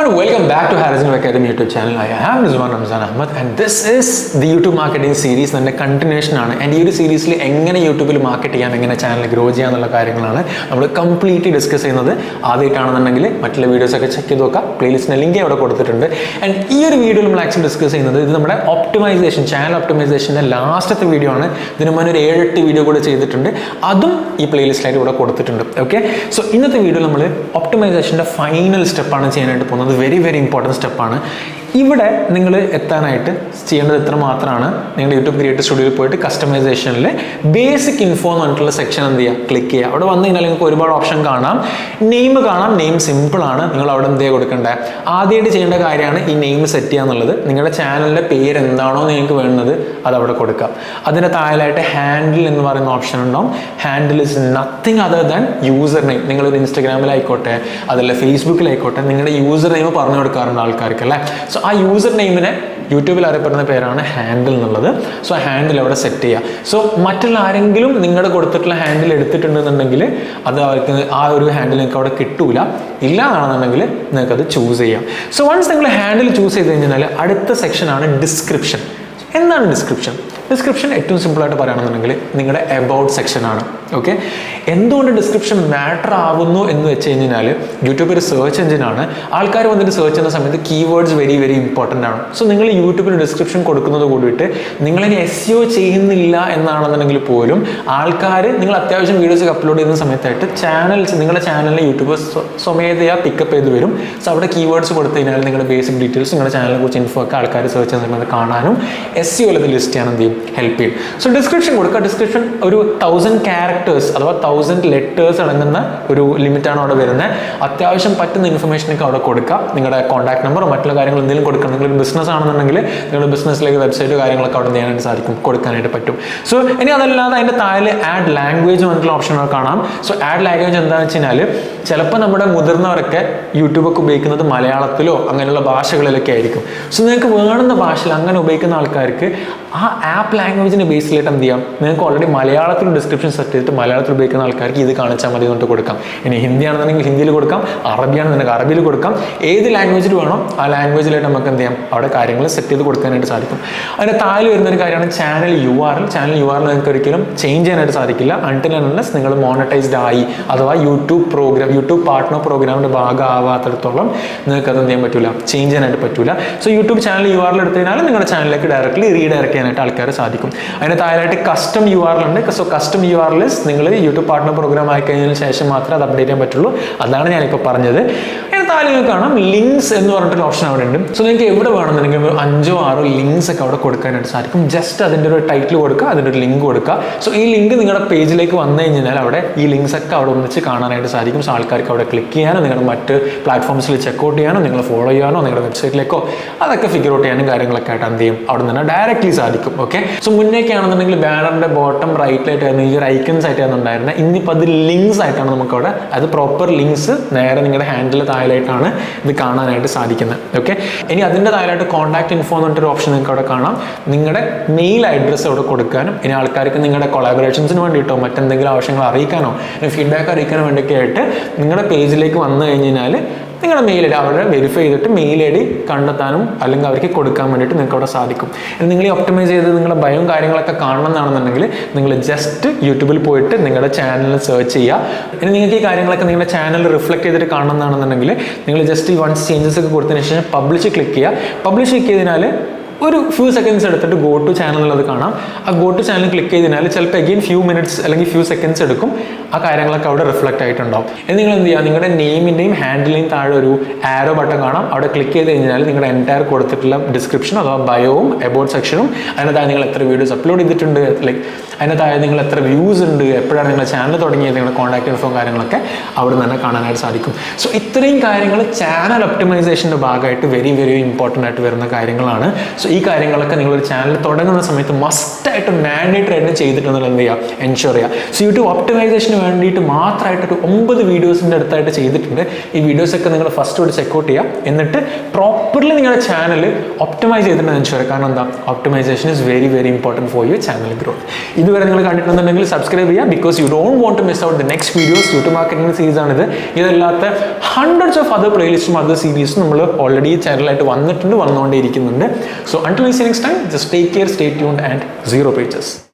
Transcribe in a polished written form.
everyone, welcome back to Harrison Academy YouTube channel. I am Rizwan Ramzan Ahmed and this is the YouTube marketing series. The continuation ആണ്. And ഈ സീരീസിൽ എങ്ങനെ യൂട്യൂബിൽ market ചെയ്യാം, എങ്ങനെ channel grow ചെയ്യാം എന്നുള്ള കാര്യങ്ങളാണ് നമ്മൾ കംപ്ലീറ്റ്ലി ഡിസ്കസ് ചെയ്യുന്നത്. ആദ്യമായിട്ടാണെന്നുണ്ടെങ്കിൽ മറ്റുള്ള വീഡിയോസ് ഒക്കെ ചെക്ക് ചെയ്ത് നോക്കാം. പ്ലേലിസ്റ്റിൻ്റെ ലിങ്ക് അവിടെ കൊടുത്തിട്ടുണ്ട്. ആൻഡ് ഈ ഒരു വീഡിയോയിൽ നമ്മൾ ആക്ച്വലി ഡിസ്കസ് ചെയ്യുന്നത് ഇത് നമ്മുടെ ഒപ്റ്റിമൈസേഷൻ, ചാനൽ ഒപ്റ്റിമൈസേഷൻ്റെ ലാസ്റ്റത്തെ വീഡിയോ ആണ്. ഇതിന് മുന്നേ ഒരു 7-8 വീഡിയോ കൂടെ ചെയ്തിട്ടുണ്ട്. അതും ഈ പ്ലേലിസ്റ്റിലായിട്ട് ഇവിടെ കൊടുത്തിട്ടുണ്ട്. ഓക്കെ, സോ ഇന്നത്തെ വീഡിയോയിൽ നമ്മൾ ഒപ്റ്റിമൈസേഷൻ്റെ ഫൈനൽ സ്റ്റെപ്പാണ് ചെയ്യാനായിട്ട് പോകുന്നത്. വെരി വെരി ഇമ്പോർട്ടൻറ്റ് സ്റ്റെപ്പാണ്. ഇവിടെ നിങ്ങൾ എത്താനായിട്ട് ചെയ്യേണ്ടത് ഇത്ര മാത്രമാണ്. നിങ്ങളുടെ യൂട്യൂബ് ക്രിയേറ്റർ സ്റ്റുഡിയോയിൽ പോയിട്ട് കസ്റ്റമൈസേഷനിൽ ബേസിക് ഇൻഫോ എന്ന് പറഞ്ഞിട്ടുള്ള സെക്ഷൻ എന്ത് ചെയ്യുക, ക്ലിക്ക് ചെയ്യുക. അവിടെ വന്നു കഴിഞ്ഞാൽ നിങ്ങൾക്ക് ഒരുപാട് ഓപ്ഷൻ കാണാം. നെയിം കാണാം. നെയിം സിമ്പിളാണ്. നിങ്ങൾ അവിടെ എന്ത് ചെയ്യുക കൊടുക്കേണ്ടത്, ആദ്യമായിട്ട് ചെയ്യേണ്ട കാര്യമാണ് ഈ നെയിം സെറ്റ് ചെയ്യുക എന്നുള്ളത്. നിങ്ങളുടെ ചാനലിൻ്റെ പേര് എന്താണോ നിങ്ങൾക്ക് വേണ്ടത് അത് അവിടെ കൊടുക്കുക. അതിൻ്റെ താഴെയായിട്ട് ഹാൻഡിൽ എന്ന് പറയുന്ന ഓപ്ഷൻ ഉണ്ടാവും. Handle is nothing other than user name. നിങ്ങളൊരു ഇൻസ്റ്റഗ്രാമിലായിക്കോട്ടെ അതല്ല ഫേസ്ബുക്കിലായിക്കോട്ടെ നിങ്ങളുടെ യൂസർ നെയിം പറഞ്ഞു കൊടുക്കാറുണ്ട് ആൾക്കാർക്ക് അല്ലേ. സോ ആ യൂസർ നെയിമിനെ യൂട്യൂബിൽ അറിയപ്പെടുന്ന പേരാണ് ഹാൻഡിൽ എന്നുള്ളത്. സോ ആ ഹാൻഡിൽ അവിടെ സെറ്റ് ചെയ്യുക. സോ മറ്റുള്ള ആരെങ്കിലും നിങ്ങളുടെ കൊടുത്തിട്ടുള്ള ഹാൻഡിൽ എടുത്തിട്ടുണ്ടെന്നുണ്ടെങ്കിൽ അത് അവർക്ക് ആ ഒരു ഹാൻഡിൽ നിങ്ങൾക്ക് അവിടെ കിട്ടൂല. ഇല്ല എന്നാണെന്നുണ്ടെങ്കിൽ നിങ്ങൾക്കത് ചൂസ് ചെയ്യാം. സോ വൺസ് നിങ്ങൾ ഹാൻഡിൽ ചൂസ് ചെയ്ത് കഴിഞ്ഞാൽ അടുത്ത സെക്ഷനാണ് ഡിസ്ക്രിപ്ഷൻ. എന്താണ് ഡിസ്ക്രിപ്ഷൻ? ഡിസ്ക്രിപ്ഷൻ ഏറ്റവും സിമ്പിളായിട്ട് പറയുകയാണെന്നുണ്ടെങ്കിൽ നിങ്ങളുടെ എബൌട്ട് സെക്ഷനാണ്. ഓക്കെ, എന്തുകൊണ്ട് ഡിസ്ക്രിപ്ഷൻ മാറ്റർ ആവുന്നു എന്ന് വെച്ച് കഴിഞ്ഞാൽ യൂട്യൂബ് ഒരു സെർച്ച് എഞ്ചിനാണ്. ആൾക്കാർ വന്നിട്ട് സെർച്ച് ചെയ്യുന്ന സമയത്ത് കീവേഡ്സ് വെരി വെരി ഇമ്പോർട്ടൻ്റ് ആണ്. സോ നിങ്ങൾ യൂട്യൂബിൽ ഡിസ്ക്രിപ്ഷൻ കൊടുക്കുന്നത് കൂടിയിട്ട് നിങ്ങളിനി SEO ചെയ്യുന്നില്ല എന്നാണെന്നുണ്ടെങ്കിൽ പോലും ആൾക്കാർ നിങ്ങൾ അത്യാവശ്യം വീഡിയോസ് അപ്ലോഡ് ചെയ്യുന്ന സമയത്തായിട്ട് നിങ്ങളുടെ ചാനലിൽ യൂട്യൂബ് സ്വമേധയാ പിക്കപ്പ് ചെയ്ത് വരും. സോ അവിടെ കീവേഡ്സ് കൊടുത്തു കഴിഞ്ഞാൽ നിങ്ങളുടെ ബേസിക് ഡീറ്റെയിൽസ് നിങ്ങളുടെ ചാനലിനെ കുറിച്ച് ഇൻഫോ ഒക്കെ ആൾക്കാർ സെർച്ച് ചെയ്യുന്ന സമയത്ത് കാണാനും SEO ലിസ്റ്റ് ചെയ്യാൻ എന്ത് ചെയ്യും, ഹെൽപ്പ് ചെയ്യും. സോ ഡിസ്ക്രിപ്ഷൻ കൊടുക്കുക. ഡിസ്ക്രിപ്ഷൻ ഒരു 1000 ക്യാരക്ടേഴ്സ് അഥവാ 1000 ലെറ്റേഴ്സ് അടങ്ങുന്ന ഒരു ലിമിറ്റാണ് അവിടെ വരുന്നത്. അത്യാവശ്യം പറ്റുന്ന ഇൻഫർമേഷനൊക്കെ അവിടെ കൊടുക്കുക. നിങ്ങളുടെ കോൺടാക്ട് നമ്പറോ മറ്റുള്ള കാര്യങ്ങൾ എന്തെങ്കിലും കൊടുക്കണം. നിങ്ങളൊരു ബിസിനസ് ആണെന്നുണ്ടെങ്കിൽ നിങ്ങളുടെ ബിസിനസ്സിലേക്ക് വെബ്സൈറ്റ് കാര്യങ്ങളൊക്കെ അവിടെ ചെയ്യാനായിട്ട് സാധിക്കും, കൊടുക്കാനായിട്ട് പറ്റും. സോ ഇനി അതല്ലാതെ അതിൻ്റെ താഴെ ആഡ് ലാംഗ്വേജ് പറഞ്ഞിട്ടുള്ള ഓപ്ഷനുകൾ കാണാം. സോ ആഡ് ലാംഗ്വേജ് എന്താണെന്ന് വെച്ച് കഴിഞ്ഞാൽ ചിലപ്പോൾ നമ്മുടെ മുതിർന്നവരൊക്കെ യൂട്യൂബൊക്കെ ഉപയോഗിക്കുന്നത് മലയാളത്തിലോ അങ്ങനെയുള്ള ഭാഷകളിലൊക്കെ ആയിരിക്കും. സോ നിങ്ങൾക്ക് വേണ്ടുന്ന ഭാഷയിൽ അങ്ങനെ ഉപയോഗിക്കുന്ന ആൾക്കാർക്ക് ആ ആപ്പ് ലാംഗ്വേജിൻ്റെ ബേസിലായിട്ട് എന്ത് ചെയ്യാം, നിങ്ങൾക്ക് ഓൾറെഡി മലയാളത്തിൽ ഡിസ്ക്രിപ്ഷൻ സെറ്റ് ചെയ്തിട്ട് മലയാളത്തിൽ ഉപയോഗിക്കുന്ന ആൾക്കാർക്ക് ഇത് കാണിച്ചാൽ മതി എന്നിട്ട് കൊടുക്കാം. ഇനി ഹിന്ദി ആണെന്നുണ്ടെങ്കിൽ ഹിന്ദിയിൽ കൊടുക്കാം, അറബിയാണെന്നുണ്ടെങ്കിൽ അറബിയിൽ കൊടുക്കാം. ഏത് ലാംഗ്വേജിൽ വേണോ ആ ലാംഗ്വേജിലായിട്ട് നമുക്ക് എന്ത് ചെയ്യാം, അവിടെ കാര്യങ്ങൾ സെറ്റ് ചെയ്ത് കൊടുക്കാനായിട്ട് സാധിക്കും. അതിൻ്റെ താഴെ വരുന്നൊരു കാര്യമാണ് ചാനൽ URL. ചാനൽ URL നിങ്ങൾക്ക് ഒരിക്കലും ചേഞ്ച് ചെയ്യാനായിട്ട് സാധിക്കില്ല അൺടിൽ അൺലെസ് നിങ്ങൾ മോണിറ്റൈസ്ഡ് ആയി അഥവാ യൂട്യൂബ് പാർട്ട്ണർ പ്രോഗ്രാമിൻ്റെ ഭാഗമാവാത്തിടത്തോളം നിങ്ങൾക്ക് അത് എന്ത് ചെയ്യാൻ പറ്റില്ല, ചേഞ്ച് ചെയ്യാനായിട്ട് പറ്റില്ല. സോ യൂട്യൂബ് ചാനൽ URL എടുത്തു കഴിഞ്ഞാൽ നിങ്ങളുടെ ചാനലിലേക്ക് ഡയറക്റ്റ്ലി റീഡയറക്റ്റ് ചെയ്യാനായിട്ട് ആൾക്കാർ സാധിക്കും. അതിന് താഴെയായിട്ട് കസ്റ്റം URL ഉണ്ട്. സോ കസ്റ്റം URL നിങ്ങൾ യൂട്യൂബ് പാർട്ട്ണർ പ്രോഗ്രാം ആയി കഴിഞ്ഞതിന് ശേഷം മാത്രമേ അത് അപ്ഡേറ്റ് ചെയ്യാൻ പറ്റുള്ളൂ. അതാണ് ഞാനിപ്പോൾ പറഞ്ഞത്. അതിന് താഴെ നിങ്ങൾക്ക് കാണാം ലിങ്ക്സ് എന്ന് പറഞ്ഞിട്ടൊരു ഓപ്ഷൻ അവിടെ ഉണ്ട്. സോ നിങ്ങൾക്ക് എവിടെ വേണമെന്നുണ്ടെങ്കിൽ 5-6 ലിങ്ക്സ് ഒക്കെ അവിടെ കൊടുക്കാനായിട്ട് സാധിക്കും. ജസ്റ്റ് അതിൻ്റെ ഒരു ടൈറ്റിൽ കൊടുക്കുക, അതിൻ്റെ ഒരു ലിങ്ക് കൊടുക്കുക. സോ ഈ ലിങ്ക് നിങ്ങളുടെ പേജിലേക്ക് വന്നു കഴിഞ്ഞാൽ അവിടെ ഈ ലിങ്ക്സ് ഒക്കെ അവിടെ ഒന്നിച്ച് കാണാനായിട്ട് സാധിക്കും. സോ ആൾക്കാർക്ക് അവിടെ ക്ലിക്ക് ചെയ്യാനോ നിങ്ങളുടെ മറ്റ് പ്ലാറ്റ്ഫോംസിൽ ചെക്കൗട്ട് ചെയ്യാനോ നിങ്ങൾ ഫോളോ ചെയ്യാനോ നിങ്ങളുടെ വെബ്സൈറ്റിലേക്കോ അതൊക്കെ ഫിഗർ ഔട്ട് ചെയ്യാനും കാര്യങ്ങളൊക്കെ ആയിട്ട് എന്ത് ചെയ്യും, അവിടെ നിന്ന് ഡയറക്റ്റ്ലി സാധിക്കും. ഓക്കെ, സോ മുന്നേക്ക് ആണെന്നുണ്ടെങ്കിൽ ബാനറിൻ്റെ ബോട്ടം റൈറ്റിലായിട്ടായിരുന്നു ഈ ഒരു ഐക്കൺസ് ആയിട്ടാണ് ഉണ്ടായിരുന്നത്. ഇന്നിപ്പോൾ അത് ലിങ്ക്സ് ആയിട്ടാണ് നമുക്ക് അവിടെ അത് പ്രോപ്പർ ലിങ്ക്സ് നേരെ നിങ്ങളുടെ ഹാൻഡിൽ താഴെയായിട്ടാണ് ഇത് കാണാനായിട്ട് സാധിക്കുന്നത്. ഓക്കെ, ഇനി അതിൻ്റെ താഴെയായിട്ട് കോൺടാക്ട് ഇൻഫോ എന്ന് പറഞ്ഞിട്ടൊരു ഓപ്ഷൻ നിങ്ങൾക്ക് അവിടെ കാണാം. നിങ്ങളുടെ മെയിൽ അഡ്രസ്സ് അവിടെ കൊടുക്കാനും ഇനി ആൾക്കാർക്ക് നിങ്ങളുടെ കൊളാബറേഷൻസിന് വേണ്ടിയിട്ടോ മറ്റെന്തെങ്കിലും ആവശ്യങ്ങൾ അറിയിക്കാനോ ഫീഡ്ബാക്ക് അറിയിക്കാനോ വേണ്ടിയൊക്കെ ആയിട്ട് നിങ്ങളുടെ പേജിലേക്ക് വന്നു കഴിഞ്ഞാൽ നിങ്ങളുടെ മെയിൽ ഐ ഡി അവരെ വെരിഫൈ ചെയ്തിട്ട് മെയിൽ ഐ ഡി കണ്ടെത്താനും അല്ലെങ്കിൽ അവർക്ക് കൊടുക്കാൻ വേണ്ടിയിട്ട് നിങ്ങൾക്ക് അവിടെ സാധിക്കും. നിങ്ങൾ ഈ ഒപ്റ്റിമൈസ് ചെയ്ത് നിങ്ങളുടെ ഭയവും കാര്യങ്ങളൊക്കെ കാണണമെന്നാണെന്നുണ്ടെങ്കിൽ നിങ്ങൾ ജസ്റ്റ് യൂട്യൂബിൽ പോയിട്ട് നിങ്ങളുടെ ചാനൽ സെർച്ച് ചെയ്യുക. ഇനി നിങ്ങൾക്ക് ഈ കാര്യങ്ങളൊക്കെ നിങ്ങളുടെ ചാനൽ റിഫ്ലക്ട് ചെയ്തിട്ട് കാണണമെന്നാണെന്നുണ്ടെങ്കിൽ നിങ്ങൾ ജസ്റ്റ് ഈ വൺസ് ചേഞ്ചസ് ഒക്കെ കൊടുത്തതിന് ശേഷം പബ്ലിഷ് ക്ലിക്ക് ചെയ്യുക. പബ്ലിഷ് ക്ലിക്ക് ചെയ്തതിനാൽ ഒരു ഫ്യൂ സെക്കൻഡ്സ് എടുത്തിട്ട് ഗോ ടു ചാനൽ അത് കാണാം. ആ ഗോ ടു ചാനൽ ക്ലിക്ക് ചെയ്തതിനാൽ ചിലപ്പോൾ അഗെയിൻ ഫ്യൂ മിനിറ്റ്സ് അല്ലെങ്കിൽ ഫ്യൂ സെക്കൻഡ്സ് എടുക്കും. ആ കാര്യങ്ങളൊക്കെ അവിടെ റിഫ്ലക്റ്റ് ആയിട്ടുണ്ടാവും. ഇനി നിങ്ങൾ എന്ത് ചെയ്യുക, നിങ്ങളുടെ നെയിമിൻ്റെയും ഹാൻഡിലിൻ്റെയും താഴെ ഒരു ആരോ ബട്ടൺ കാണാം. അവിടെ ക്ലിക്ക് ചെയ്ത് കഴിഞ്ഞാൽ നിങ്ങളുടെ എൻറ്റയർ കൊടുത്തിട്ടുള്ള ഡിസ്ക്രിപ്ഷൻ അഥവാ ബയോവും എബൌട്ട് സെക്ഷനും അതിൻ്റെ താഴെ നിങ്ങൾ എത്ര വീഡിയോസ് അപ്ലോഡ് ചെയ്തിട്ടുണ്ട്, ലൈക്ക് അതിൻ്റെ താഴെ നിങ്ങൾ എത്ര വ്യൂസ് ഉണ്ട്, എപ്പോഴാണ് നിങ്ങളുടെ ചാനൽ തുടങ്ങിയത്, നിങ്ങളുടെ കോൺടാക്ട് ഇൻഫോ കാര്യങ്ങളൊക്കെ അവിടെ നിന്ന് തന്നെ കാണാനായിട്ട് സാധിക്കും. സോ ഇത്രയും കാര്യങ്ങൾ ചാനൽ ഒപ്റ്റിമൈസേഷൻ്റെ ഭാഗമായിട്ട് വെരി വെരി ഇമ്പോർട്ടൻ്റ് ആയിട്ട് വരുന്ന കാര്യങ്ങളാണ്. സോ സോ ഈ കാര്യങ്ങളൊക്കെ നിങ്ങളൊരു ചാനൽ തുടങ്ങുന്ന സമയത്ത് മസ്റ്റായിട്ട് മാൻഡേറ്ററി ആയിട്ട് ചെയ്തിട്ടുണ്ടെങ്കിൽ എന്ത് ചെയ്യുക, എൻഷുർ ചെയ്യുക. സോ യൂട്യൂബ് ഒപ്റ്റിമൈസേഷന് വേണ്ടിയിട്ട് മാത്രമായിട്ടൊരു 9 വീഡിയോസിൻ്റെ അടുത്തായിട്ട് ചെയ്തിട്ടുണ്ട്. ഈ വീഡിയോസൊക്കെ നിങ്ങൾ ഫസ്റ്റ് ഒരു ചെക്കൗട്ട് ചെയ്യുക, എന്നിട്ട് പ്രോപ്പർലി നിങ്ങളുടെ ചാനൽ ഒപ്റ്റിമൈസ് ചെയ്തിട്ടുണ്ടെന്ന് എൻഷുർ ചെയ്യുക. കാരണം എന്താ, optimization is very very important for your channel growth. ഇതുവരെ നിങ്ങൾ കണ്ടിട്ടുണ്ടെങ്കിൽ സബ്സ്ക്രൈബ് ചെയ്യുക, because you don't want to miss out the next videos. YouTube marketing series ആണിത്. ഇതല്ലാത്ത ഹൺഡ്രഡ്സ് ഓഫ് അതർ പ്ലേലിസ്റ്റും അതർ സീരീസും നമ്മൾ ഓൾറെഡി ചാനലായിട്ട് വന്നിട്ടുണ്ട്, വന്നുകൊണ്ടേയിരിക്കുന്നുണ്ട്. So until we see next time, just take care, stay tuned and 0 pages.